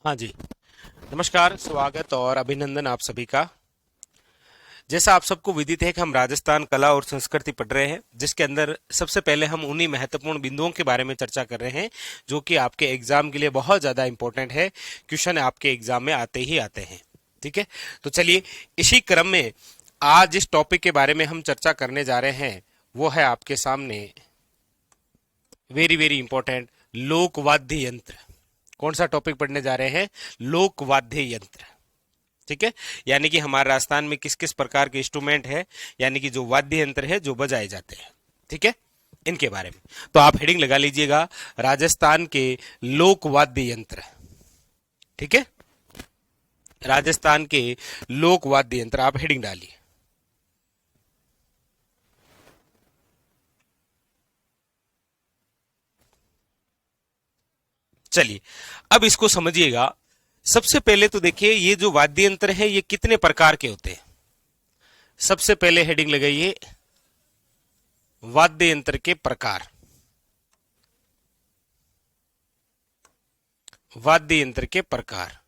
हाँ जी। नमस्कार, स्वागत और अभिनंदन आप सभी का। जैसा आप सबको विदित है कि हम राजस्थान कला और संस्कृति पढ़ रहे हैं, जिसके अंदर सबसे पहले हम उन्हीं महत्वपूर्ण बिंदुओं के बारे में चर्चा कर रहे हैं जो कि आपके एग्जाम के लिए बहुत ज्यादा इंपॉर्टेंट है। क्वेश्चन आपके एग्जाम में आते ही आते हैं। ठीक है, तो चलिए इसी क्रम में आज जिस टॉपिक के बारे में हम चर्चा करने जा रहे हैं वो है आपके सामने वेरी वेरी इंपॉर्टेंट, लोकवाद्य यंत्र। कौन सा टॉपिक पढ़ने जा रहे हैं? लोकवाद्य यंत्र। ठीक है, यानी कि हमारे राजस्थान में किस किस प्रकार के इंस्ट्रूमेंट है, यानी कि जो वाद्य यंत्र है जो बजाए जाते हैं। ठीक है, इनके बारे में तो आप हेडिंग लगा लीजिएगा, राजस्थान के लोकवाद्य यंत्र। ठीक है, राजस्थान के लोकवाद्य यंत्र आप हेडिंग डालिए। चलिए अब इसको समझिएगा। सबसे पहले तो देखिए ये जो वाद्य यंत्र है ये कितने प्रकार के होते हैं। सबसे पहले हेडिंग लगाइए, वाद्य यंत्र के प्रकार। वाद्य यंत्र के प्रकार,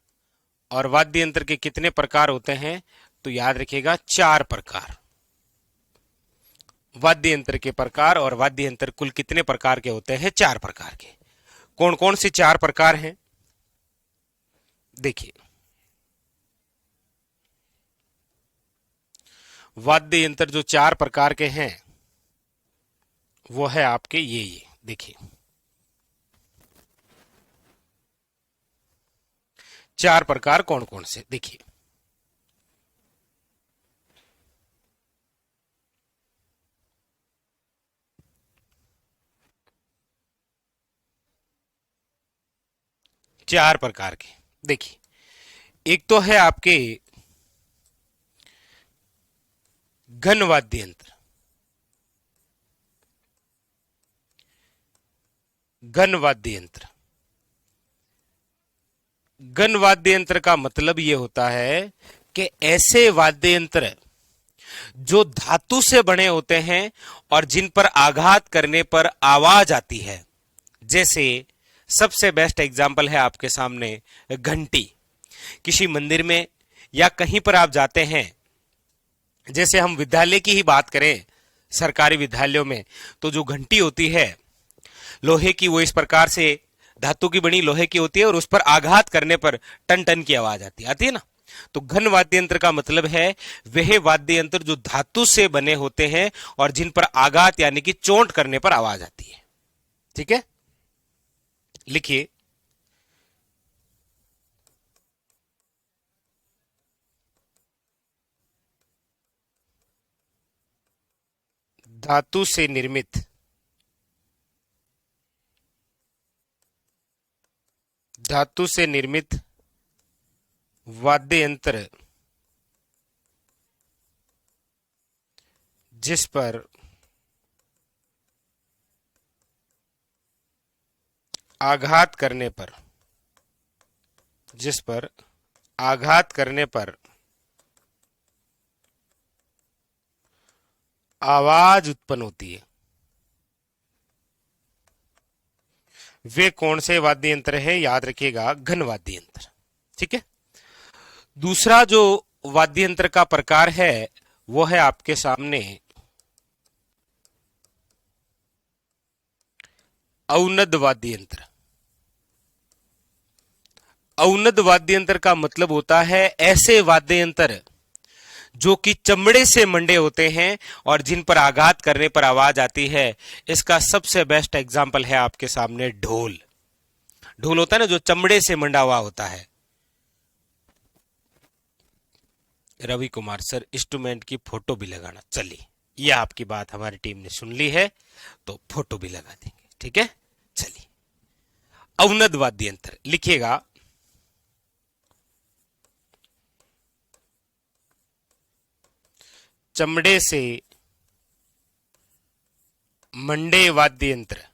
और वाद्य यंत्र के कितने प्रकार होते हैं? तो याद रखिएगा 4 प्रकार। वाद्य यंत्र के प्रकार और वाद्य यंत्र कुल कितने प्रकार के होते हैं? 4 प्रकार के। कौन कौन से 4 प्रकार हैं? देखिए, वाद्य यंत्र जो 4 प्रकार के हैं वो है आपके ये देखिए, 4 प्रकार कौन कौन से देखिए। चार प्रकार के देखिए, एक तो है आपके घन वाद्य यंत्र। घन वाद्य यंत्र, घन वाद्य यंत्र का मतलब यह होता है कि ऐसे वाद्य यंत्र जो धातु से बने होते हैं और जिन पर आघात करने पर आवाज आती है। जैसे सबसे बेस्ट एग्जाम्पल है आपके सामने घंटी। किसी मंदिर में या कहीं पर आप जाते हैं, जैसे हम विद्यालय की ही बात करें, सरकारी विद्यालयों में तो जो घंटी होती है लोहे की, वो इस प्रकार से धातु की बनी लोहे की होती है और उस पर आघात करने पर टन टन की आवाज आती है ना। तो घन वाद्य यंत्र का मतलब है वह वाद्य यंत्र जो धातु से बने होते हैं और जिन पर आघात यानी कि चोट करने पर आवाज आती है। ठीक है, लिखिए, धातु से निर्मित, धातु से निर्मित वाद्य यंत्र जिस पर आघात करने पर, जिस पर आघात करने पर आवाज उत्पन्न होती है, वे कौन से वाद्य यंत्र है? याद रखिएगा, घन वाद्य यंत्र। ठीक है, दूसरा जो वाद्य यंत्र का प्रकार है वो है आपके सामने औनद वाद्य यंत्र। औनद वाद्य यंत्र का मतलब होता है ऐसे वाद्य यंत्र जो कि चमड़े से मंडे होते हैं और जिन पर आघात करने पर आवाज आती है। इसका सबसे बेस्ट एग्जाम्पल है आपके सामने ढोल। ढोल होता है ना जो चमड़े से मंडा हुआ होता है। रवि कुमार सर, इंस्ट्रूमेंट की फोटो भी लगाना। चलिए, यह आपकी बात हमारी टीम ने सुन ली है तो फोटो भी लगा देंगे। ठीक है, चलिए, औनद वाद्य यंत्र लिखिएगा, चमड़े से मंडे वाद्य यंत्र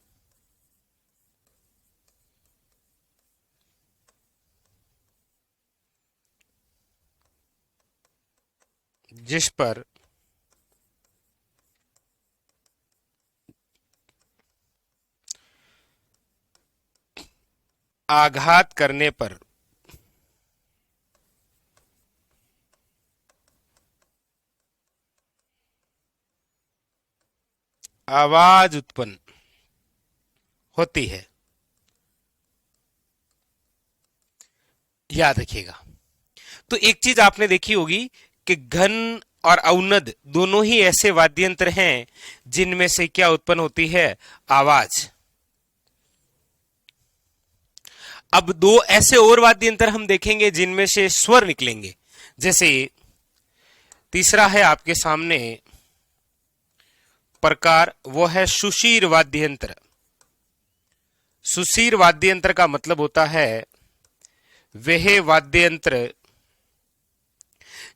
जिस पर आघात करने पर आवाज उत्पन्न होती है। याद रखिएगा। तो एक चीज आपने देखी होगी कि घन और औनद दोनों ही ऐसे वाद्य यंत्र हैं जिनमें से क्या उत्पन्न होती है? आवाज। अब दो ऐसे और वाद्य यंत्र हम देखेंगे जिनमें से स्वर निकलेंगे। जैसे तीसरा है आपके सामने प्रकार, वो है सुशीर वाद्य यंत्र। सुशीर वाद्य यंत्र का मतलब होता है वह वाद्य यंत्र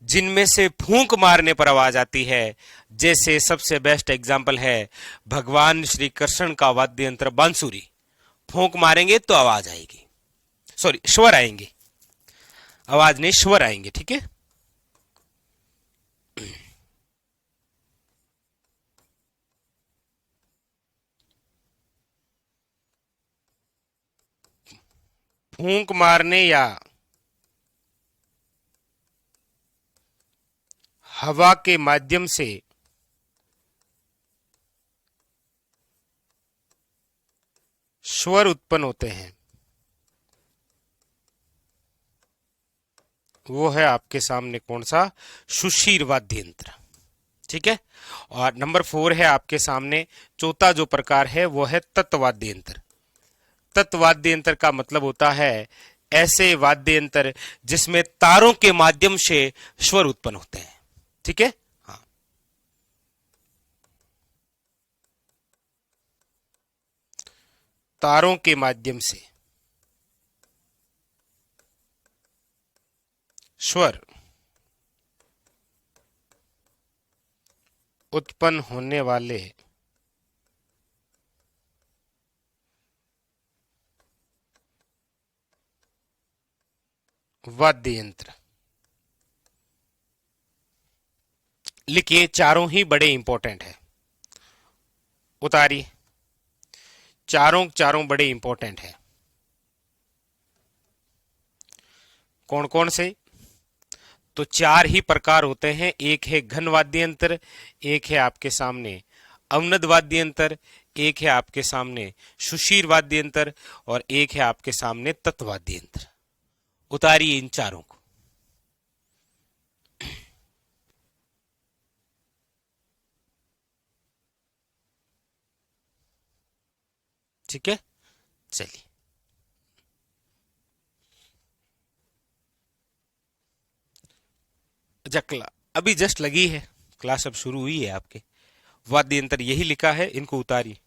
जिनमें से फूंक मारने पर आवाज आती है। जैसे सबसे बेस्ट एग्जाम्पल है भगवान श्री कृष्ण का वाद्य यंत्र बांसुरी। फूंक मारेंगे तो आवाज आएगी, सॉरी स्वर आएंगे, आवाज नहीं स्वर आएंगे। ठीक है। फूंक मारने या हवा के माध्यम से स्वर उत्पन्न होते हैं, वो है आपके सामने कौन सा? सुशीर वाद्य यंत्र। ठीक है। और नंबर 4 है आपके सामने, चौथा जो प्रकार है वो है तत्वाद्य यंत्र। तत्वाद्य यंत्र का मतलब होता है ऐसे वाद्य यंत्र जिसमें तारों के माध्यम से स्वर उत्पन्न होते हैं। ठीक है। हाँ, तारों के माध्यम से स्वर उत्पन्न होने वाले वाद्य यंत्र। लिखिए, चारों ही बड़े इंपॉर्टेंट है। उतारिए, चारों चारों बड़े इंपॉर्टेंट है। कौन कौन से? तो चार ही प्रकार होते हैं। एक है घन वाद्य यंत्र, एक है आपके सामने अवनद वाद्य यंत्र, एक है आपके सामने सुशीर वाद्य यंत्र, और एक है आपके सामने तत्वाद्य यंत्र। उतारिए इन चारों को। ठीक है, चलिए। अच्छा, अभी जस्ट लगी है, क्लास अब शुरू हुई है आपके। वाद्य यंत्र यही लिखा है, इनको उतारिए।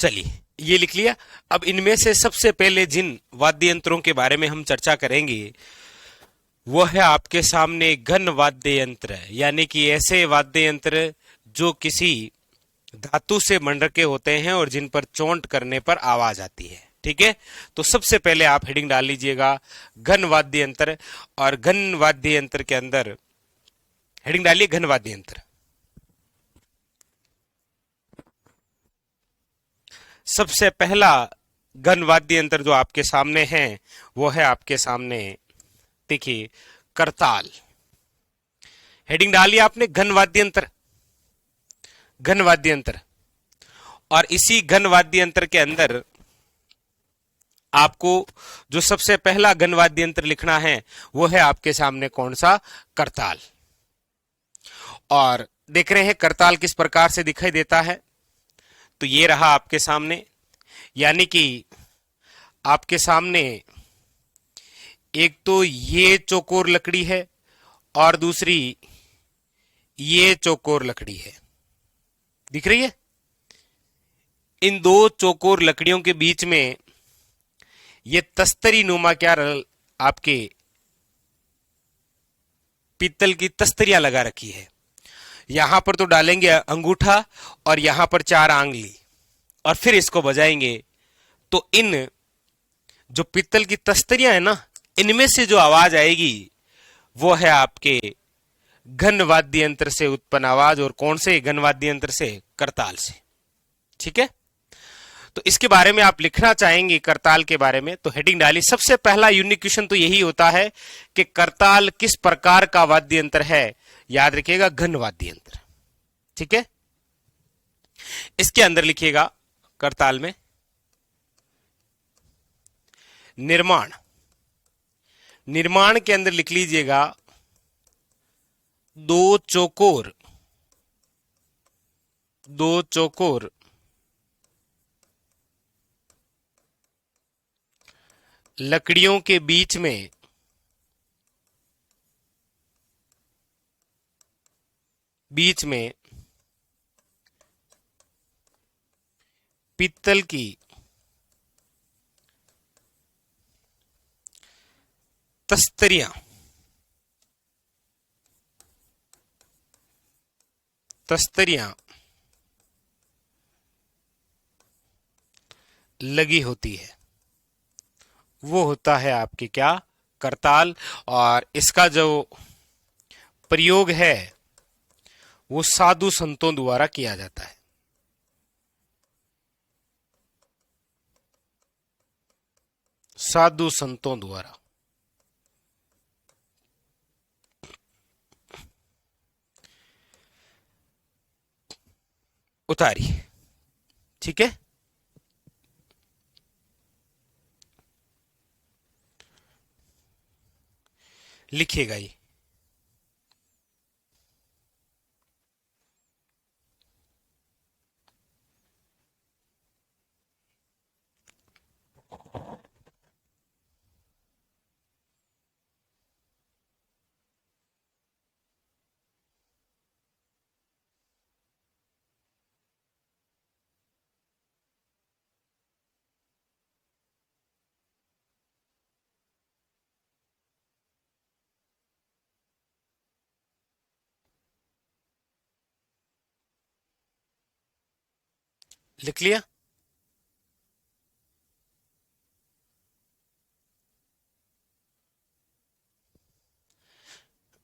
चलिए ये लिख लिया। अब इनमें से सबसे पहले जिन वाद्य यंत्रों के बारे में हम चर्चा करेंगे वो है आपके सामने घन वाद्य यंत्र, यानी कि ऐसे वाद्य यंत्र जो किसी धातु से मंडरके होते हैं और जिन पर चोंट करने पर आवाज आती है। ठीक है, तो सबसे पहले आप हेडिंग डाल लीजिएगा घन वाद्य यंत्र, और घन वाद्य यंत्र के अंदर हेडिंग डालिए घन वाद्य यंत्र। सबसे पहला घन वाद्य यंत्र जो आपके सामने है वो है आपके सामने, देखिए, करताल। हेडिंग डालिए आपने घन वाद्य यंत्र, घन वाद्य यंत्र। और इसी घन वाद्य यंत्र के अंदर आपको जो सबसे पहला घन वाद्य यंत्र लिखना है वो है आपके सामने कौन सा, करताल। और देख रहे हैं करताल किस प्रकार से दिखाई देता है, तो ये रहा आपके सामने, यानी कि आपके सामने एक तो ये चौकोर लकड़ी है और दूसरी ये चौकोर लकड़ी है, दिख रही है। इन दो चौकोर लकड़ियों के बीच में ये तस्तरी नुमा क्या आपके पीतल की तस्तरियां लगा रखी है। यहां पर तो डालेंगे अंगूठा और यहां पर 4 आंगली और फिर इसको बजाएंगे, तो इन जो पीतल की तस्तरियां है ना, इनमें से जो आवाज आएगी वो है आपके घन वाद्य यंत्र से उत्पन्न आवाज। और कौन से घन वाद्य यंत्र से, करताल से। ठीक है, तो इसके बारे में आप लिखना चाहेंगे करताल के बारे में, तो हेडिंग डाली। सबसे पहला यूनिक क्वेश्चन तो यही होता है कि करताल किस प्रकार का वाद्य यंत्र है, याद रखिएगा घन वाद्य यंत्र। ठीक है, इसके अंदर लिखिएगा करताल में निर्माण, निर्माण के अंदर लिख लीजिएगा दो चौकोर लकड़ियों के बीच में पीतल की तस्तरियां लगी होती है, वो होता है आपके क्या, करताल। और इसका जो प्रयोग है वो साधु संतों द्वारा किया जाता है। साधु संतों द्वारा। उतारिए। ठीक है, लिखिएगा ये। लिख लिया।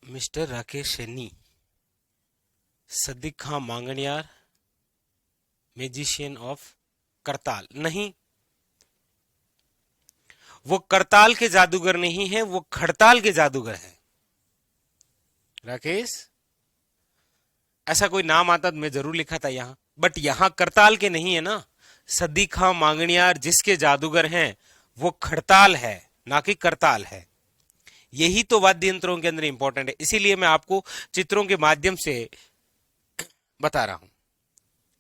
Mister Rakesh Saini, Sadiq Khan Manganiyar, magician of Kartal. नहीं, वो करताल के जादूगर नहीं है, वो खड़ताल के जादूगर है। राकेश, ऐसा कोई नाम आता तो मैं जरूर लिखा था यहां, बट यहां करताल के नहीं है ना। सदिक खां मांगणियार जिसके जादूगर हैं वो खड़ताल है, ना कि करताल है। यही तो वाद्य यंत्रों के अंदर इंपॉर्टेंट है, इसीलिए मैं आपको चित्रों के माध्यम से बता रहा हूं।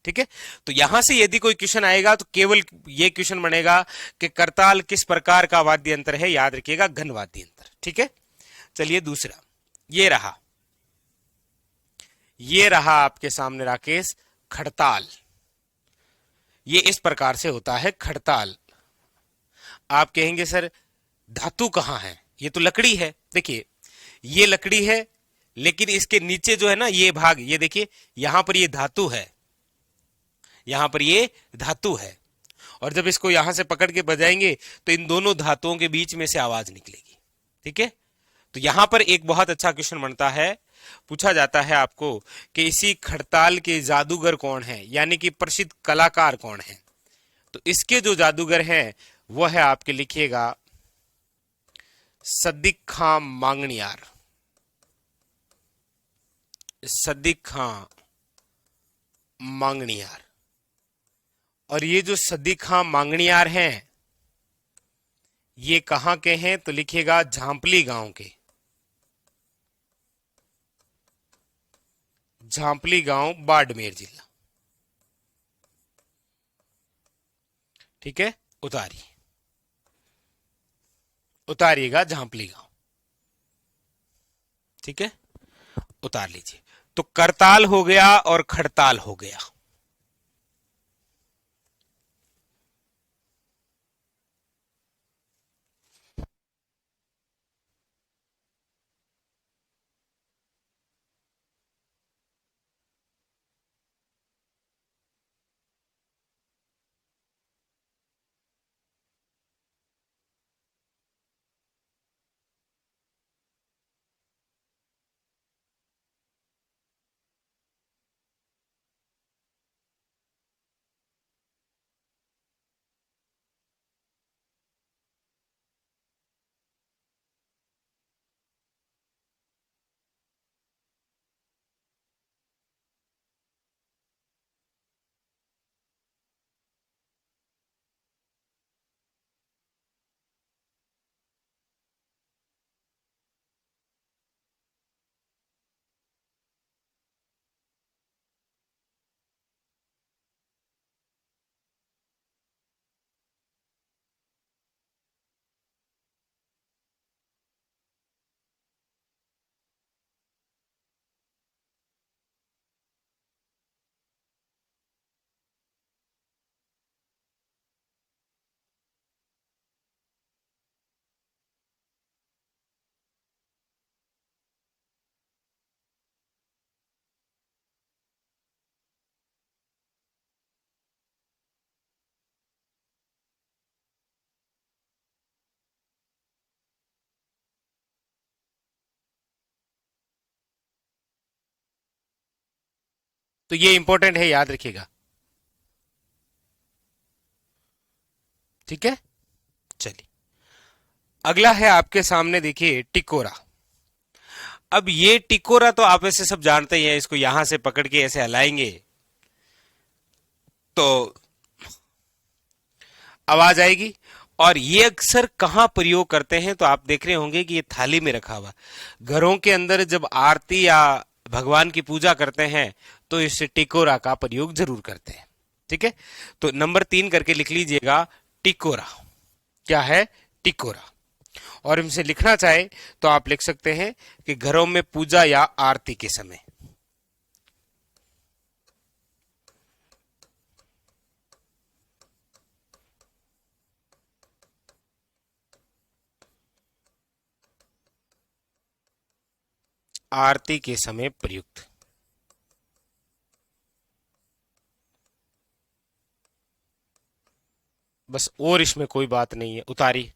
ठीक है, तो यहां से यदि कोई क्वेश्चन आएगा तो केवल ये क्वेश्चन बनेगा कि करताल किस प्रकार का वाद्य यंत्र है, याद रखिएगा घन वाद्य यंत्र। ठीक है, चलिए दूसरा, ये रहा आपके सामने राकेश, खड़ताल। ये इस प्रकार से होता है खड़ताल। आप कहेंगे सर धातु कहाँ है, ये तो लकड़ी है। देखिए ये लकड़ी है, लेकिन इसके नीचे जो है ना ये भाग, ये देखिए यहां पर ये धातु है, यहां पर ये धातु है। और जब इसको यहां से पकड़ के बजाएंगे तो इन दोनों धातुओं के बीच में से आवाज निकलेगी। ठीक है, तो यहां पर एक बहुत अच्छा क्वेश्चन बनता है, पूछा जाता है आपको कि इसी खड़ताल के जादूगर कौन है, यानी कि प्रसिद्ध कलाकार कौन है। तो इसके जो जादूगर हैं वो है, आपके लिखिएगा सद्दिक खां मांगणियार। सद्दिक खां मांगणियार। और ये जो सद्दिक खां मांगणियार हैं ये कहां के हैं, तो लिखिएगा झांपली गांव के। झांपली गांव बाड़मेर जिला। ठीक है, उतारिए, उतारिएगा झांपली गांव। ठीक है, उतार लीजिए। तो करताल हो गया और खड़ताल हो गया। तो ये इंपॉर्टेंट है, याद रखिएगा। ठीक है, चलिए अगला है आपके सामने, देखिए टिकोरा। अब ये टिकोरा तो आप ऐसे सब जानते ही हैं, इसको यहां से पकड़ के ऐसे हिलाएंगे तो आवाज आएगी। और ये अक्सर कहां प्रयोग करते हैं, तो आप देख रहे होंगे कि ये थाली में रखा हुआ। घरों के अंदर जब आरती या भगवान की पूजा करते हैं तो इस टिकोरा का प्रयोग जरूर करते हैं। ठीक है, तो नंबर 3 करके लिख लीजिएगा टिकोरा। क्या है, टिकोरा। और इनसे लिखना चाहे तो आप लिख सकते हैं कि घरों में पूजा या आरती के समय। आरती के समय प्रयुक्त। बस, और इसमें कोई बात नहीं है, उतारी।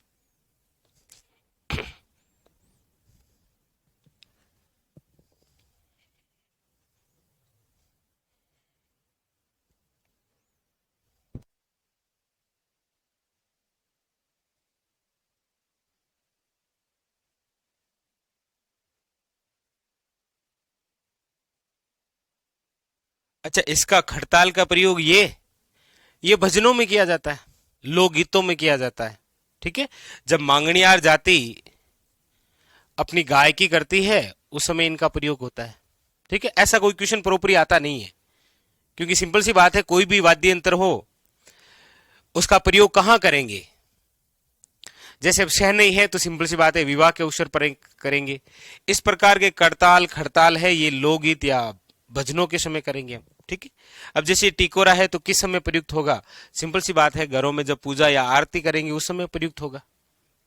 अच्छा, इसका खड़ताल का प्रयोग ये भजनों में किया जाता है, लोकगीतों में किया जाता है। ठीक है, जब मांगणियार जाति अपनी गायकी करती है उस समय इनका प्रयोग होता है। ठीक है, ऐसा कोई क्वेश्चन प्रोपरी आता नहीं है, क्योंकि सिंपल सी बात है, कोई भी वाद्य यंत्र हो उसका प्रयोग कहां करेंगे। जैसे अब शहनाई है तो सिंपल सी बात है विवाह के अवसर पर करेंगे। इस प्रकार के करताल खड़ताल है ये लोकगीत या भजनों के समय करेंगे हम। ठीक है। अब जैसे टिकोरा है तो किस समय प्रयुक्त होगा? सिंपल सी बात है, घरों में जब पूजा या आरती करेंगे उस समय प्रयुक्त होगा।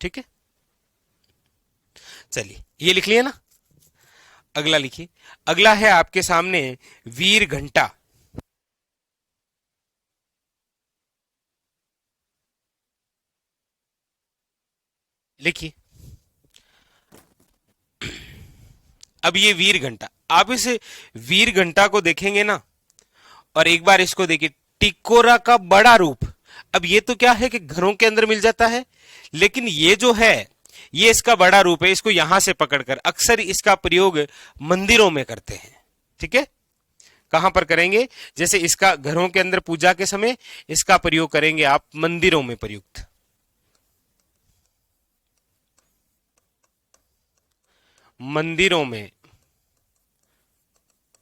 ठीक है, चलिए ये लिख लिया ना। अगला लिखिए। अगला है आपके सामने वीर घंटा। लिखिए। अब ये वीर घंटा, आप इस वीर घंटा को देखेंगे ना, और एक बार इसको देखिए, टिकोरा का बड़ा रूप। अब ये तो क्या है कि घरों के अंदर मिल जाता है, लेकिन ये जो है ये इसका बड़ा रूप है। इसको यहां से पकड़कर अक्सर इसका प्रयोग मंदिरों में करते हैं। ठीक है, कहां पर करेंगे? जैसे इसका घरों के अंदर पूजा के समय इसका प्रयोग करेंगे आप मंदिरों में प्रयुक्त, मंदिरों में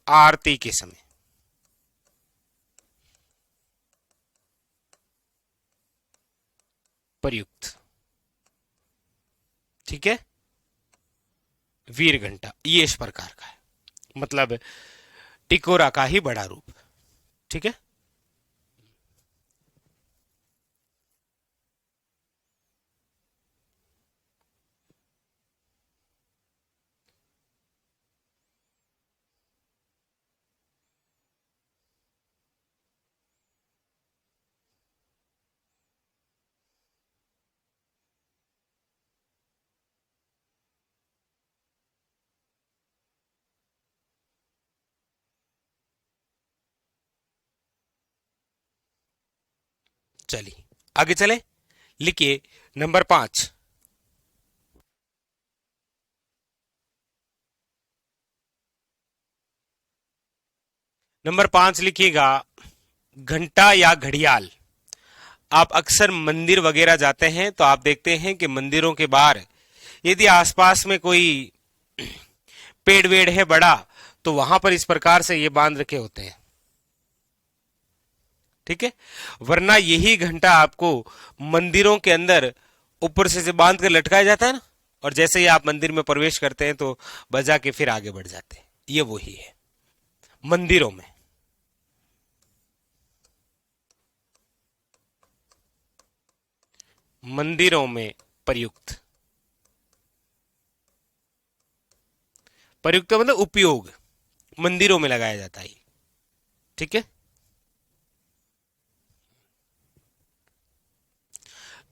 आरती के समय प्रयुक्त। ठीक है, वीर घंटा ये इस प्रकार का है, मतलब टिकोरा का ही बड़ा रूप। ठीक है, चलिए आगे चले। लिखिए नंबर 5। नंबर 5 लिखिएगा, घंटा या घड़ियाल। आप अक्सर मंदिर वगैरह जाते हैं तो आप देखते हैं कि मंदिरों के बाहर यदि आसपास में कोई पेड़ वेड़ है बड़ा, तो वहां पर इस प्रकार से ये बांध रखे होते हैं। ठीक है, वरना यही घंटा आपको मंदिरों के अंदर ऊपर से बांध कर लटकाया जाता है ना, और जैसे ही आप मंदिर में प्रवेश करते हैं तो बजा के फिर आगे बढ़ जाते हैं। ये वही है मंदिरों में। मंदिरों में प्रयुक्त, प्रयुक्त मतलब उपयोग, मंदिरों में लगाया जाता है। ठीक है,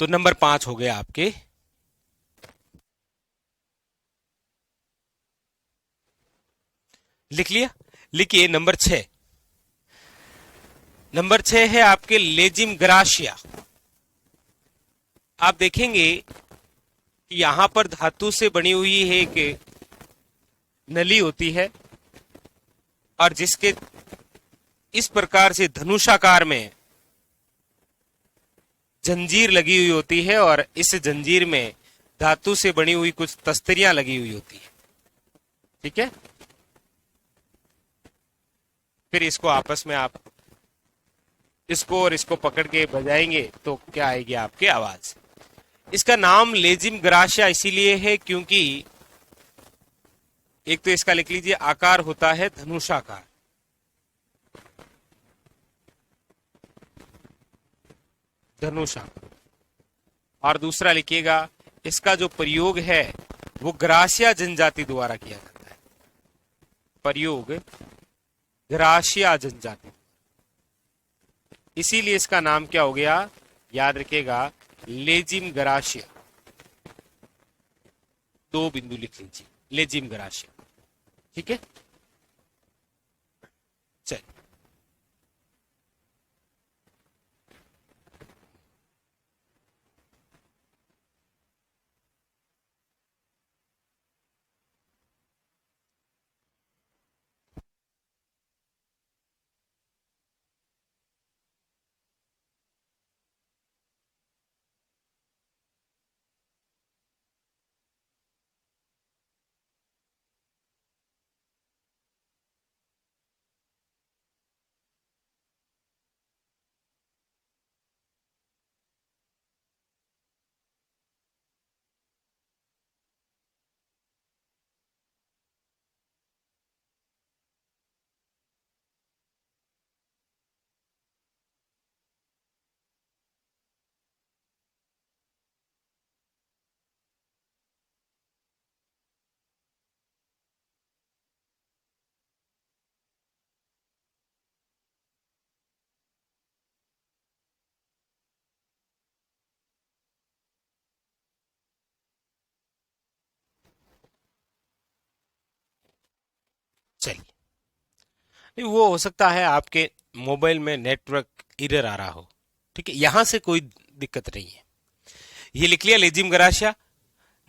तो नंबर 5 हो गया आपके। लिख लिया। लिखिए नंबर 6। नंबर 6 है आपके लेजिम ग्राशिया। आप देखेंगे कि यहां पर धातु से बनी हुई है एक नली होती है, और जिसके इस प्रकार से धनुषाकार में जंजीर लगी हुई होती है, और इस जंजीर में धातु से बनी हुई कुछ तस्तरियां लगी हुई होती है। ठीक है, फिर इसको आपस में आप इसको और इसको पकड़ के बजाएंगे तो क्या आएगी आपके आवाज। इसका नाम लेजिम ग्राशिया इसीलिए है क्योंकि एक तो इसका लिख लीजिए आकार होता है धनुषाकार, धनुषाकार, और दूसरा लिखिएगा इसका जो प्रयोग है वो ग्रासिया जनजाति द्वारा किया जाता है। प्रयोग ग्रासिया जनजाति, इसीलिए इसका नाम क्या हो गया, याद रखिएगा, लेजिम ग्रासिया। 2 बिंदु लिख लीजिए, लेजिम ग्रासिया। ठीक है, चलिए। चलिए, नहीं वो हो सकता है आपके मोबाइल में नेटवर्क एरर आ रहा हो। ठीक है, यहां से कोई दिक्कत नहीं है। ये लिख लिया लेजिम गराशिया।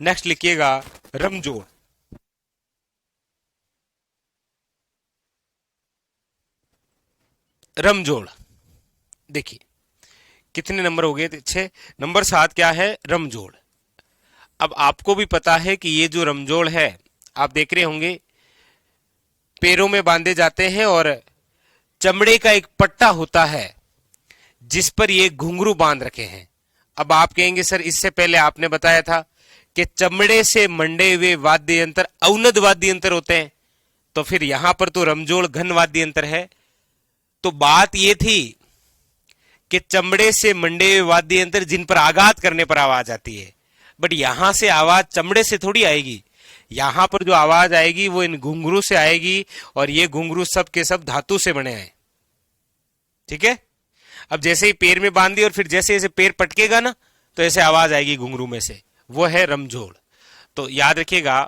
नेक्स्ट लिखिएगा रमजोड़। रमजोड़ देखिए कितने नंबर हो गए थे? 6। नंबर 7 क्या है? रमजोड़। अब आपको भी पता है कि ये जो रमजोड़ है, आप देख रहे होंगे पैरों में बांधे जाते हैं और चमड़े का एक पट्टा होता है जिस पर ये घुंघरू बांध रखे हैं। अब आप कहेंगे सर इससे पहले आपने बताया था कि चमड़े से मंडे हुए वाद्य यंत्र अवनद वाद्य यंत्र होते हैं, तो फिर यहां पर तो रमजोड़ घन वाद्य यंत्र है। तो बात यह थी कि चमड़े से मंडे हुए वाद्य यंत्र जिन पर आघात करने पर आवाज आती है, बट यहां से आवाज चमड़े से थोड़ी आएगी। यहां पर जो आवाज आएगी वो इन घुंघरू से आएगी, और ये घुंघरू सब के सब धातु से बने हैं। ठीक है, अब जैसे ही पैर में बांध दी और फिर जैसे जैसे पैर पटकेगा ना, तो ऐसे आवाज आएगी घुंघरू में से, वो है रमजोड़। तो याद रखिएगा,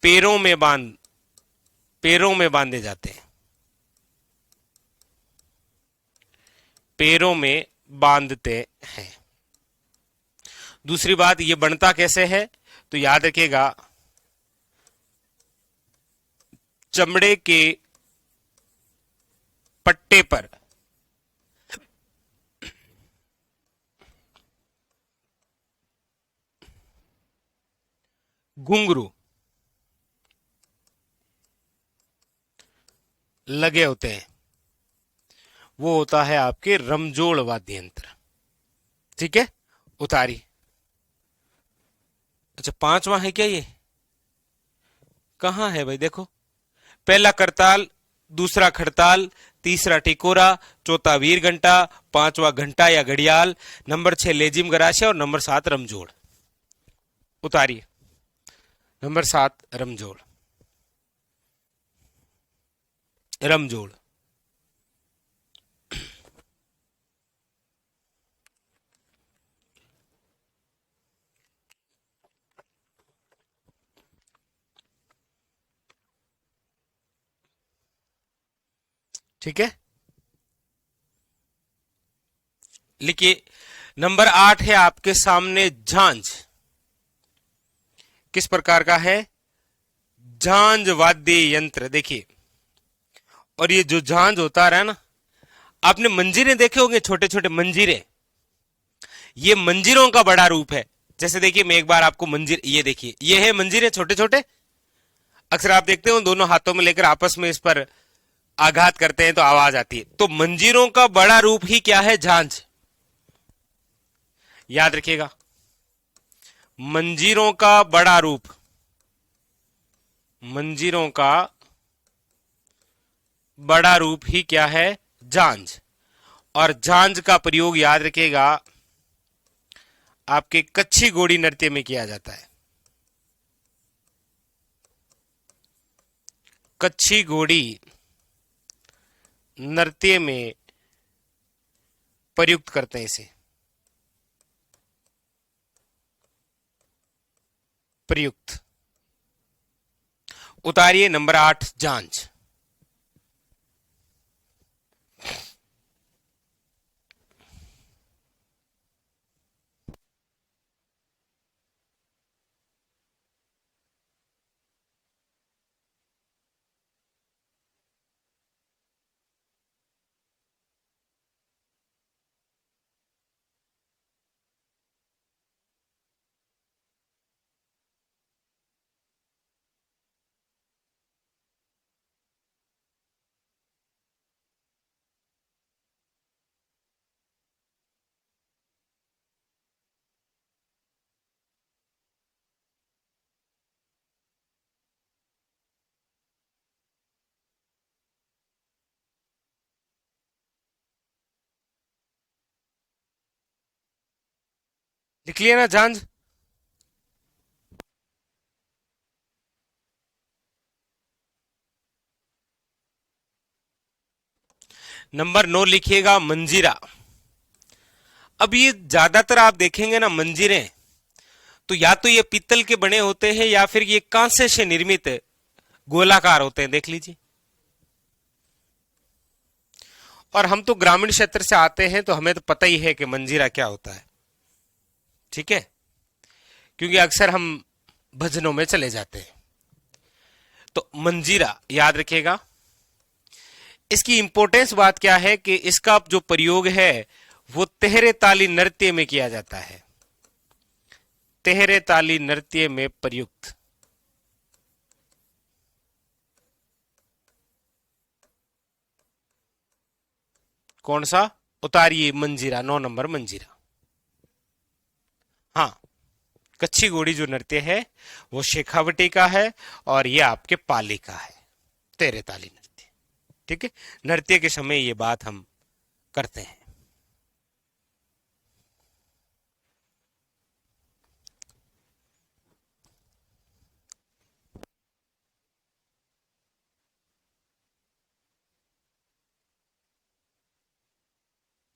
पैरों में बांधे जाते हैं, पैरों में बांधते हैं। दूसरी बात, ये बनता कैसे है? तो याद रखिएगा, चमड़े के पट्टे पर घुंघरू लगे होते हैं, वो होता है आपके रमजोड़ वाद्य यंत्र। ठीक है, उतारी। अच्छा, 5वां है क्या ये? कहां है भाई? देखो, पहला करताल, दूसरा खड़ताल, तीसरा टिकोरा, चौथा वीर घंटा, 5वां घंटा या घड़ियाल, नंबर 6 लेजिम गराशे और नंबर 7 रमजोड़। उतारिए। नंबर 7 रमजोड़। रमजोड़ ठीक है, लिखिए। नंबर 8 है आपके सामने झांझ। किस प्रकार का है? झांझ वाद्य यंत्र। देखिए, और ये जो झांझ होता रहा ना, आपने मंजीरे देखे होंगे, छोटे छोटे मंजीरे। ये मंजीरों का बड़ा रूप है। जैसे देखिए, मैं एक बार आपको मंजीर, ये देखिए, ये है मंजीरे छोटे छोटे। अक्सर आप देखते हो दोनों हाथों में लेकर आपस में इस पर आघात करते हैं तो आवाज आती है। तो मंजीरों का बड़ा रूप ही क्या है? झांझ। याद रखिएगा, मंजीरों का बड़ा रूप, मंजीरों का बड़ा रूप ही क्या है? झांझ। और झांझ का प्रयोग याद रखिएगा आपके कच्छी घोड़ी नृत्य में किया जाता है। कच्छी घोड़ी नृत्य में प्रयुक्त करते हैं इसे, प्रयुक्त। उतारिए नंबर 8 झांझ। लिख लिया ना झांझ? नंबर 9 लिखिएगा मंजीरा। अब ये ज्यादातर आप देखेंगे ना मंजीरे, तो या तो ये पीतल के बने होते हैं या फिर ये कांसे से निर्मित गोलाकार होते हैं, देख लीजिए। और हम तो ग्रामीण क्षेत्र से आते हैं तो हमें तो पता ही है कि मंजीरा क्या होता है, ठीक है, क्योंकि अक्सर हम भजनों में चले जाते हैं। तो मंजीरा याद रखिएगा। इसकी इंपॉर्टेंस बात क्या है कि इसका जो प्रयोग है वो तेहरे ताली नृत्य में किया जाता है, तेहरे ताली नृत्य में प्रयुक्त। कौन सा? उतारिए मंजीरा, 9 नंबर मंजीरा। हाँ, कच्छी घोड़ी जो नृत्य है वो शेखावटी का है, और ये आपके पाली का है, तेरे ताली नृत्य। ठीक है, नृत्य के समय ये बात हम करते हैं।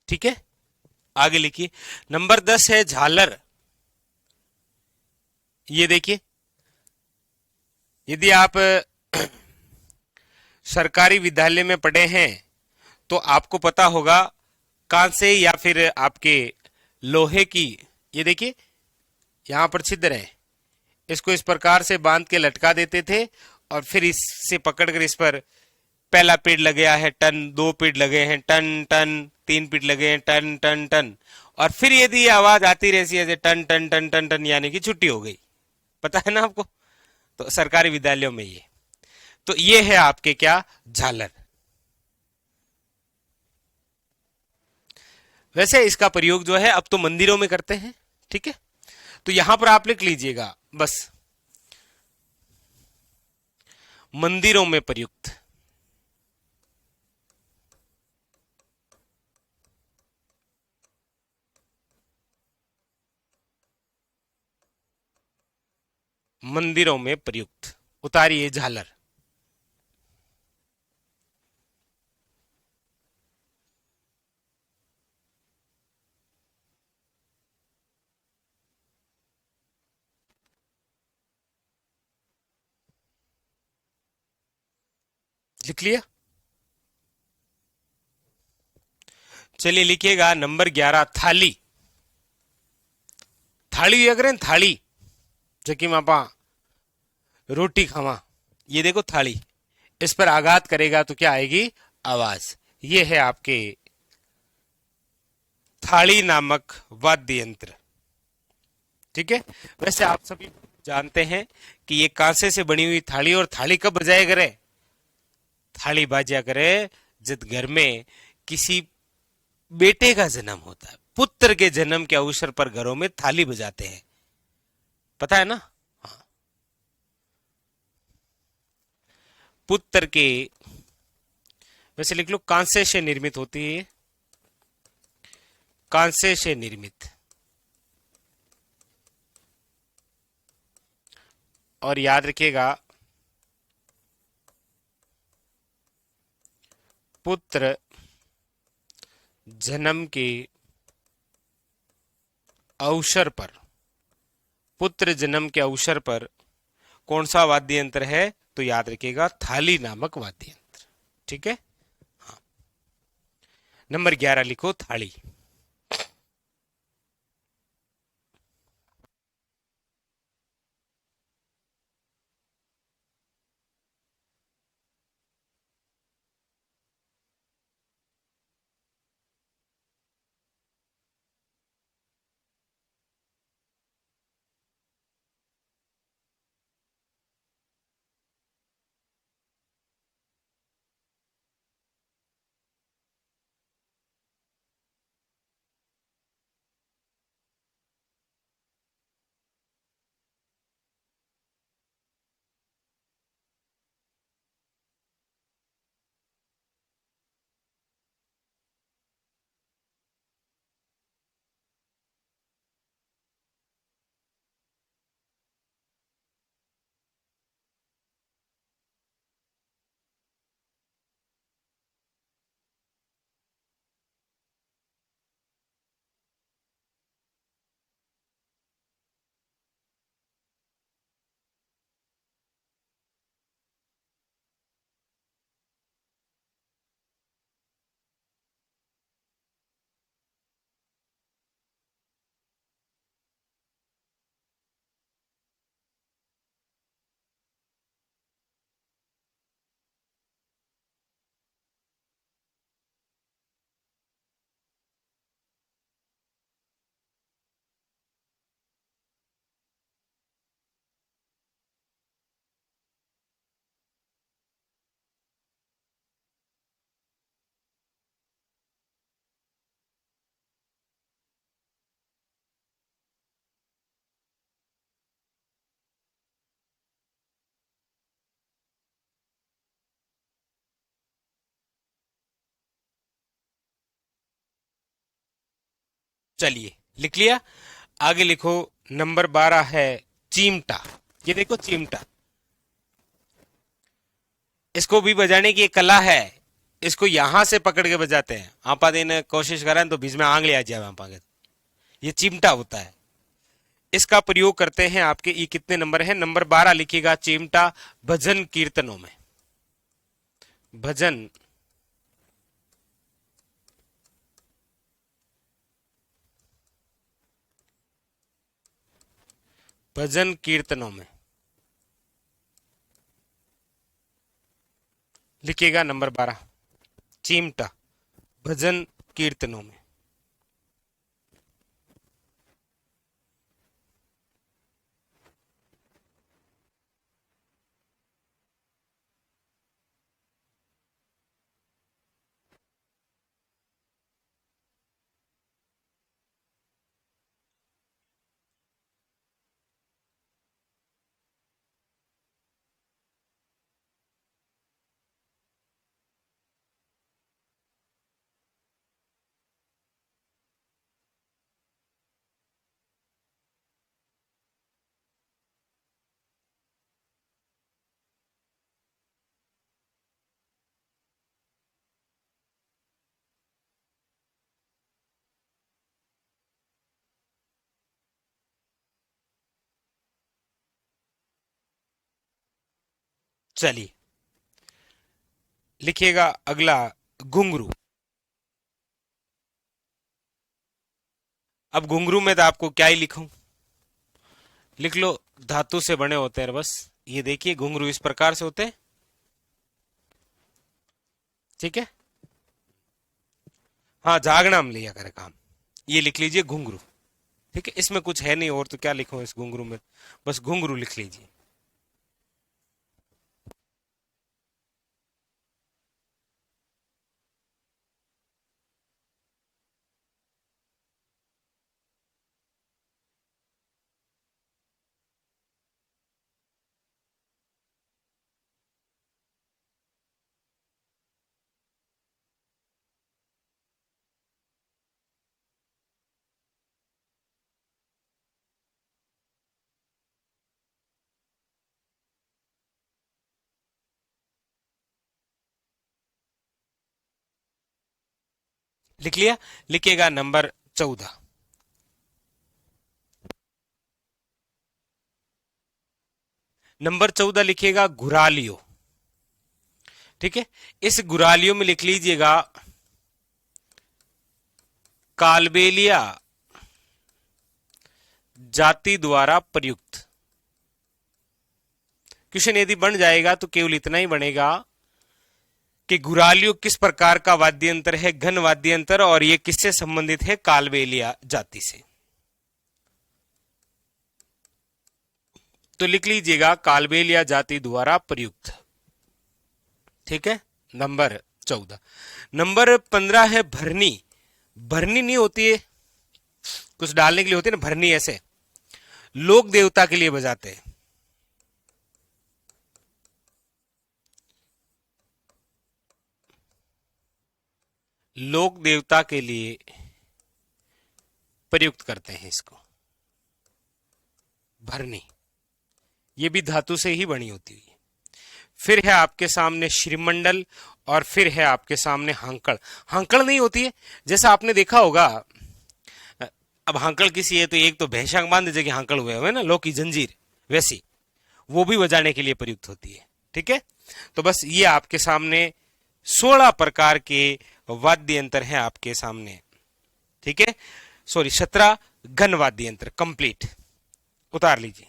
ठीक है, आगे लिखिए। नंबर 10 है झालर। ये देखिए, यदि आप सरकारी विद्यालय में पढ़े हैं तो आपको पता होगा, कांसे या फिर आपके लोहे की, ये देखिए यहां पर छिद्र है, इसको इस प्रकार से बांध के लटका देते थे, और फिर इससे पकड़कर इस पर पहला पेड़ लग गया है टन, 2 पेड़ लगे हैं टन टन, 3 पेड़ लगे हैं टन टन टन, और फिर यदि ये आवाज आती रहती है टन टन टन टन टन, यानी कि छुट्टी हो गई। पता है ना आपको? तो सरकारी विद्यालयों में ये, तो ये है आपके क्या, झालर। वैसे इसका प्रयोग जो है अब तो मंदिरों में करते हैं, ठीक है। तो यहां पर आप लिख लीजिएगा बस, मंदिरों में प्रयुक्त। मंदिरों में प्रयुक्त, उतारिए झालर। लिख लिया? चलिए लिखिएगा नंबर 11, थाली। थाली अगर थाली जबकि मापा रोटी खावा, ये देखो थाली, इस पर आघात करेगा तो क्या आएगी, आवाज। ये है आपके थाली नामक वाद्य यंत्र। ठीक है, वैसे आप सभी जानते हैं कि ये कांसे से बनी हुई थाली, और थाली कब बजाया करे, थाली बाजा करे जब घर में किसी बेटे का जन्म होता है, पुत्र के जन्म के अवसर पर घरों में थाली बजाते हैं, पता है ना? हाँ, पुत्र के, वैसे लिख लो कांसे से निर्मित होती है, कांसे से निर्मित। और याद रखिएगा, पुत्र जन्म के अवसर पर, पुत्र जन्म के अवसर पर कौन सा वाद्य यंत्र है, तो याद रखिएगा थाली नामक वाद्य यंत्र। ठीक है, नंबर 11 लिखो, थाली। चलिए, लिख लिया। आगे लिखो, नंबर 12 है चिमटा। ये देखो चिमटा, इसको भी बजाने की एक कला है। इसको यहां से पकड़ के बजाते हैं। आपा देने कोशिश करें तो बीच में आंगली आ जाए आपा के। ये चिमटा होता है, इसका प्रयोग करते हैं। आपके ये कितने नंबर है? नंबर 12 लिखिएगा। चिमटा भजन कीर्तनों में, भजन भजन कीर्तनों में लिखिएगा नंबर 12, चिमटा भजन कीर्तनों में। चलिए, लिखिएगा अगला, घुंघरू। अब घुंघरू में तो आपको क्या ही लिखूं, लिख लो। धातु से बने होते हैं बस। ये देखिए घुंघरू इस प्रकार से होते हैं, ठीक है। हाँ, जागना में लिया करे काम। ये लिख लीजिए घुंघरू, ठीक है। इसमें कुछ है नहीं और तो क्या लिखो इस घुंघरू में, बस घुंघरू लिख लीजिए। लिख लिया। लिखिएगा नंबर 14, नंबर 14 लिखिएगा घुरालियो, ठीक है। इस घुरालियो में लिख लीजिएगा कालबेलिया जाति द्वारा प्रयुक्त। क्वेश्चन यदि बन जाएगा तो केवल इतना ही बनेगा कि घुरालियो किस प्रकार का वाद्य यंत्र है, घन वाद्य यंत्र, और ये किससे संबंधित है? कालबेलिया जाति से। तो लिख लीजिएगा कालबेलिया जाति द्वारा प्रयुक्त, ठीक है। नंबर 14। नंबर 15 है भरनी। भरनी नहीं होती है, कुछ डालने के लिए होती है ना भरनी, ऐसे लोक देवता के लिए बजाते हैं। लोक देवता के लिए प्रयुक्त करते हैं इसको, भरनी। ये भी धातु से ही बनी होती है। फिर है आपके सामने श्रीमंडल, और फिर है आपके सामने हांकड़। हांकड़ नहीं होती है, जैसा आपने देखा होगा। अब हांकड़ किसी है तो एक तो भैंसा बांध जगह हांकड़ हुए हुए ना, लो की जंजीर, वैसी वो भी बजाने के लिए प्रयुक्त होती है, ठीक है। तो बस ये आपके सामने 16 प्रकार के वाद्य यंत्र हैं आपके सामने, ठीक है। सॉरी, 17 घन वाद्य यंत्र कंप्लीट। उतार लीजिए,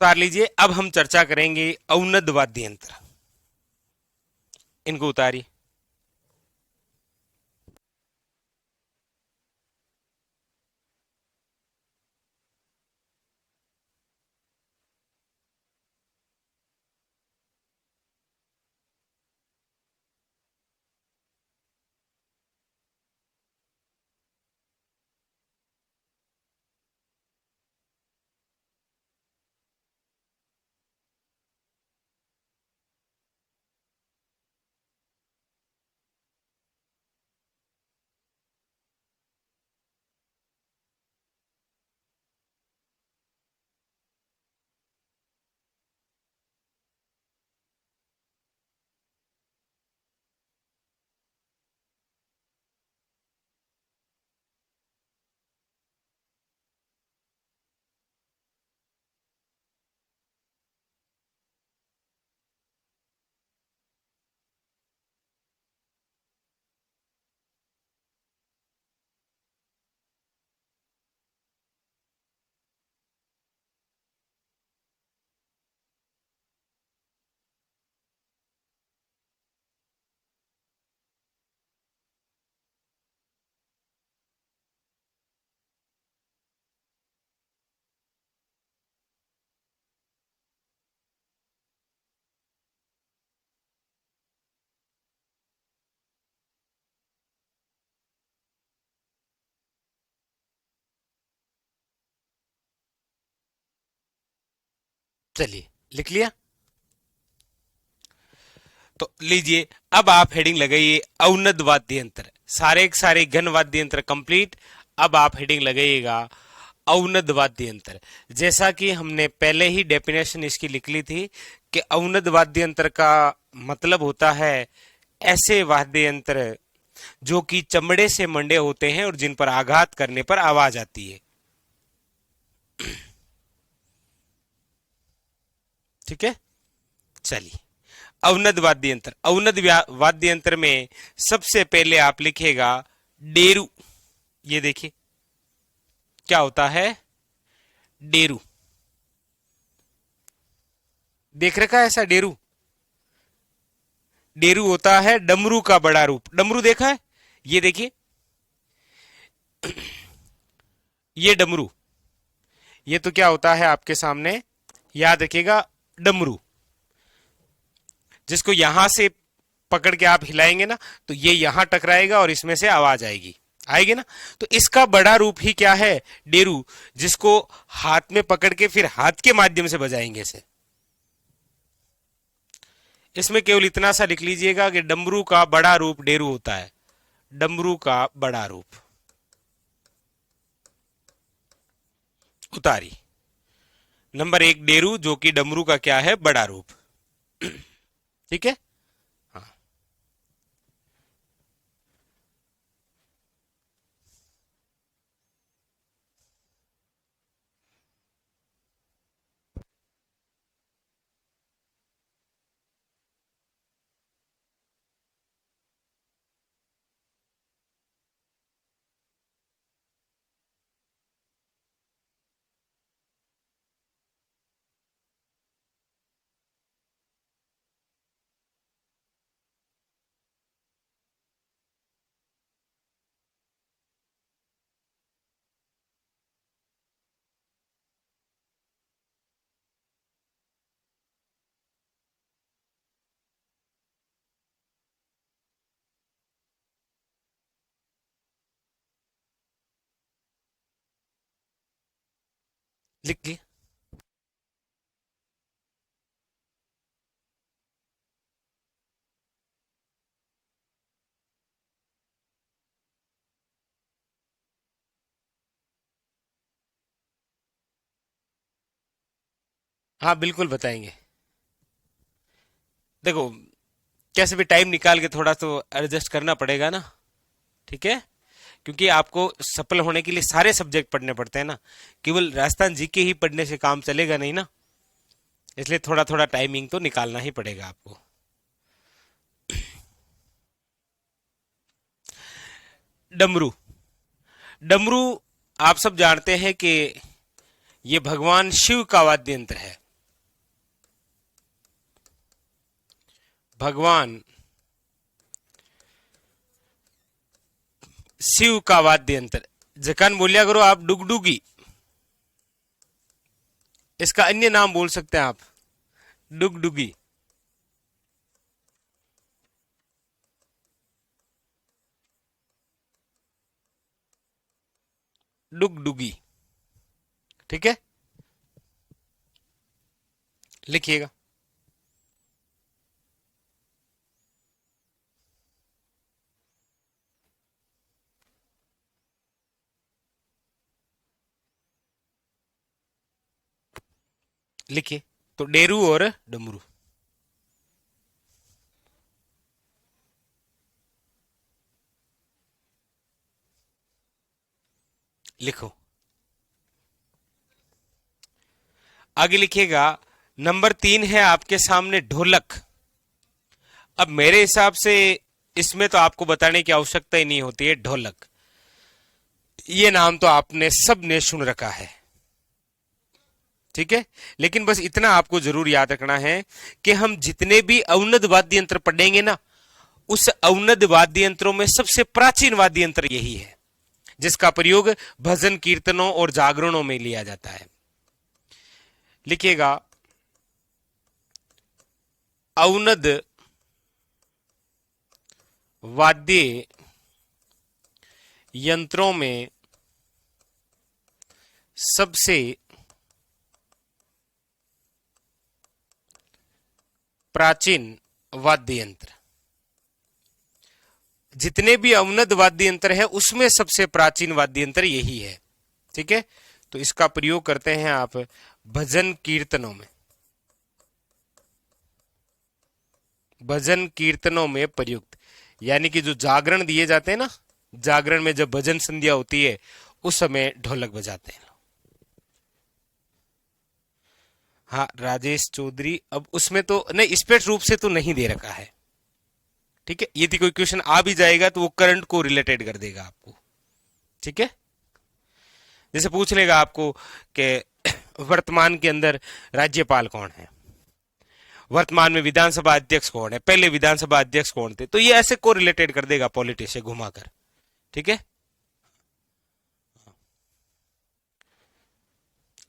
उतार लीजिए। अब हम चर्चा करेंगे औनद वाद्य यंत्र। इनको उतारिए। चलिए लिख लिया। तो लीजिए, अब आप हेडिंग लगाइए अवनद वाद्य यंत्र। सारे के सारे घन वाद्य यंत्र कंप्लीट। अब आप हेडिंग लगाइएगा अवनद वाद्य यंत्र। जैसा कि हमने पहले ही डेफिनेशन इसकी लिख ली थी कि अवनद वाद्य यंत्र का मतलब होता है ऐसे वाद्य यंत्र जो कि चमड़े से मंडे होते हैं और जिन पर आघात करने पर आवाज आती है। ठीक है, चलिए। अवनद वाद्य यंत्र, वाद्य यंत्र में सबसे पहले आप लिखेगा डेरू। ये देखिए क्या होता है, डेरू। देख रखा है ऐसा डेरू? डेरू होता है डमरू का बड़ा रूप। डमरू देखा है? ये देखिए, ये डमरू। ये तो क्या होता है आपके सामने, याद रखिएगा, डमरू। जिसको यहां से पकड़ के आप हिलाएंगे ना तो ये यहां टकराएगा और इसमें से आवाज आएगी, आएगी ना। तो इसका बड़ा रूप ही क्या है, डेरू, जिसको हाथ में पकड़ के फिर हाथ के माध्यम से बजाएंगे इसे। इसमें केवल इतना सा लिख लीजिएगा कि डमरू का बड़ा रूप डेरू होता है। डमरू का बड़ा रूप उतारी। नंबर एक डेरू, जो कि डमरू का क्या है, बड़ा रूप। ठीक है, हाँ। लिख लिया। हाँ बिल्कुल बताएंगे। देखो, कैसे भी टाइम निकाल के थोड़ा तो एडजस्ट करना पड़ेगा ना। ठीक है, क्योंकि आपको सफल होने के लिए सारे सब्जेक्ट पढ़ने पड़ते हैं ना, केवल राजस्थान जीके ही पढ़ने से काम चलेगा नहीं ना। इसलिए थोड़ा थोड़ा टाइमिंग तो निकालना ही पड़ेगा आपको। डमरू। डमरू आप सब जानते हैं कि ये भगवान शिव का वाद्य यंत्र है। भगवान शिव का वाद्य यंत्र। जकान बोलिया करो आप डुगडुगी। इसका अन्य नाम बोल सकते हैं आप, डुगडुगी। डुगडुगी। ठीक है, लिखिएगा। लिखिए, तो डेरू और डमरू। लिखो, आगे लिखिएगा। नंबर 3 है आपके सामने ढोलक। अब मेरे हिसाब से इसमें तो आपको बताने की आवश्यकता ही नहीं होती है, ढोलक। ये नाम तो आपने सबने सुन रखा है। ठीक है, लेकिन बस इतना आपको जरूर याद रखना है कि हम जितने भी अवनद वाद्य यंत्र पढ़ेंगे ना, उस अवनद वाद्य यंत्रों में सबसे प्राचीन वाद्य यंत्र यही है, जिसका प्रयोग भजन कीर्तनों और जागरणों में लिया जाता है। लिखिएगा, अवनद वाद्य यंत्रों में सबसे प्राचीन वाद्य यंत्र, जितने भी अवनद वाद्य यंत्र है उसमें सबसे प्राचीन वाद्य यंत्र यही है। ठीक है, तो इसका प्रयोग करते हैं आप भजन कीर्तनों में, भजन कीर्तनों में प्रयुक्त, यानी कि जो जागरण दिए जाते हैं ना, जागरण में जब भजन संध्या होती है उस समय ढोलक बजाते हैं। हाँ राजेश चौधरी, अब उसमें तो नहीं, स्पष्ट रूप से तो नहीं दे रखा है। ठीक है, यदि कोई क्वेश्चन आ भी जाएगा तो वो करंट को रिलेटेड कर देगा आपको। ठीक है, जैसे पूछ लेगा आपको कि वर्तमान के अंदर राज्यपाल कौन है, वर्तमान में विधानसभा अध्यक्ष कौन है, पहले विधानसभा अध्यक्ष कौन थे, तो ये ऐसे को रिलेटेड कर देगा पॉलिटिक्स से घुमाकर। ठीक है,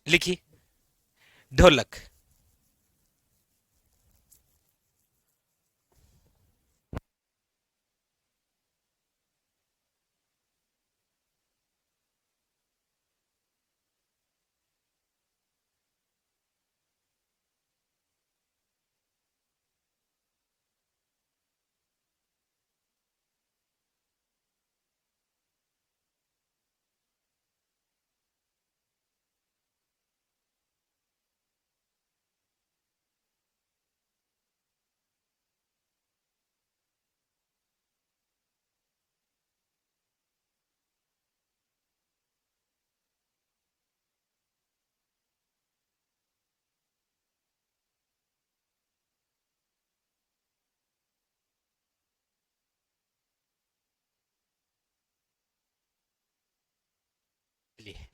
लिखिए ढोलक।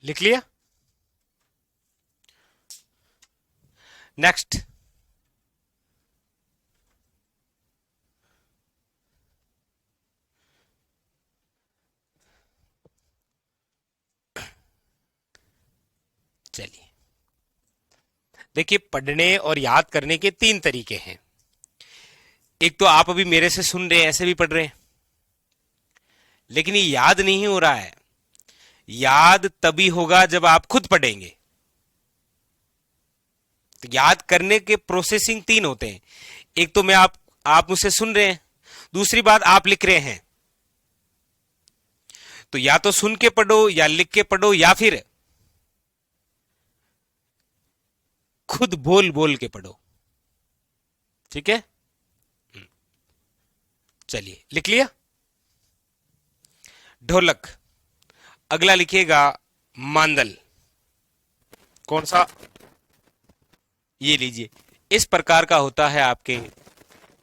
लिख लिया। नेक्स्ट, चलिए देखिए, पढ़ने और याद करने के तीन तरीके हैं। एक तो आप अभी मेरे से सुन रहे हैं, ऐसे भी पढ़ रहे हैं, लेकिन ये याद नहीं हो रहा है। याद तभी होगा जब आप खुद पढ़ेंगे। तो याद करने के प्रोसेसिंग तीन होते हैं। एक तो मैं आप मुझसे सुन रहे हैं, दूसरी बात आप लिख रहे हैं। तो या तो सुन के पढ़ो या लिख के पढ़ो या फिर खुद बोल बोल के पढ़ो। ठीक है, चलिए लिख लिया ढोलक। अगला लिखिएगा मांदल। कौन सा, ये लीजिए, इस प्रकार का होता है आपके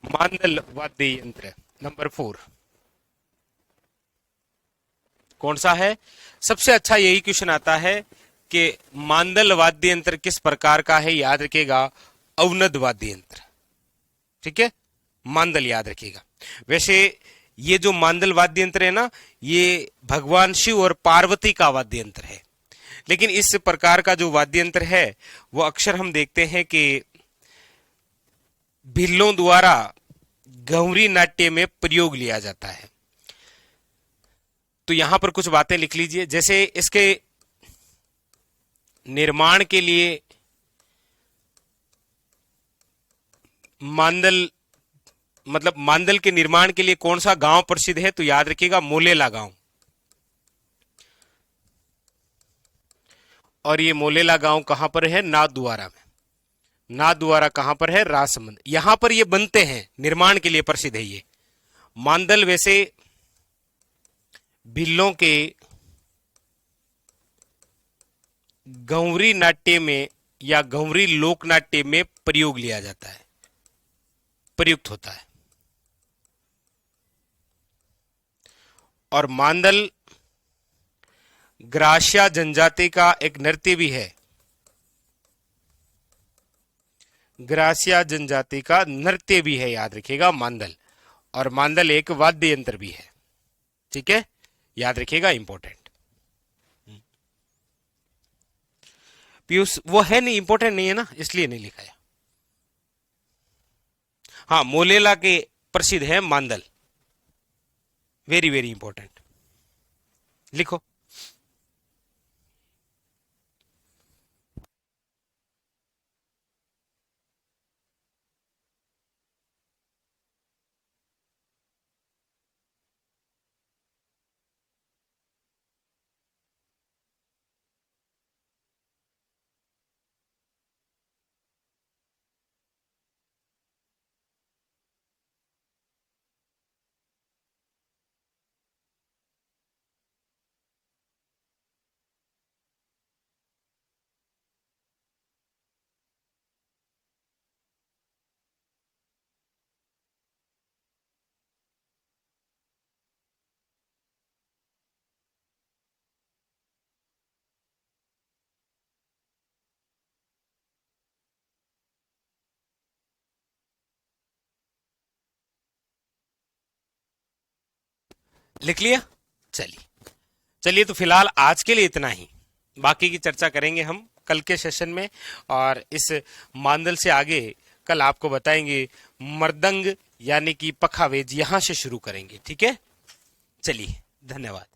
मांदल वाद्य यंत्र। नंबर 4 कौन सा है? सबसे अच्छा यही क्वेश्चन आता है कि मांदल वाद्य यंत्र किस प्रकार का है। याद रखिएगा अवनद वाद्य यंत्र। ठीक है, मांदल याद रखिएगा। वैसे ये जो मांदल वाद्य यंत्र है ना, ये भगवान शिव और पार्वती का वाद्य यंत्र है। लेकिन इस प्रकार का जो वाद्य यंत्र है वो अक्सर हम देखते हैं कि भिल्लों द्वारा गौरी नाट्य में प्रयोग लिया जाता है। तो यहां पर कुछ बातें लिख लीजिए। जैसे इसके निर्माण के लिए मांदल, मतलब मांदल के निर्माण के लिए कौन सा गांव प्रसिद्ध है, तो याद रखिएगा मोलेला गांव। और ये मोलेला गांव कहां पर है? नाथद्वारा में। नाथद्वारा कहां पर है? राजसमंद। यहां पर ये बनते हैं, निर्माण के लिए प्रसिद्ध है ये मांदल। वैसे भिल्लों के गौरी नाट्य में या गौरी लोक नाट्य में प्रयोग लिया जाता है, प्रयुक्त होता है। और मांदल ग्रासिया जनजाति का एक नृत्य भी है। ग्रासिया जनजाति का नृत्य भी है, याद रखिएगा मांदल। और मांदल एक वाद्य यंत्र भी है। ठीक है, याद रखिएगा, इंपॉर्टेंट। पीयूष वो है नहीं, इंपॉर्टेंट नहीं है ना, इसलिए नहीं लिखा है। हाँ, मोलेला के प्रसिद्ध है मांदल, वेरी वेरी इंपॉर्टेंट। लिखो लिख लिया? चलिए चलिए, तो फिलहाल आज के लिए इतना ही। बाकी की चर्चा करेंगे हम कल के सेशन में, और इस मांदल से आगे कल आपको बताएंगे मृदंग यानी कि पखावेज, यहां से शुरू करेंगे। ठीक है, चलिए, धन्यवाद।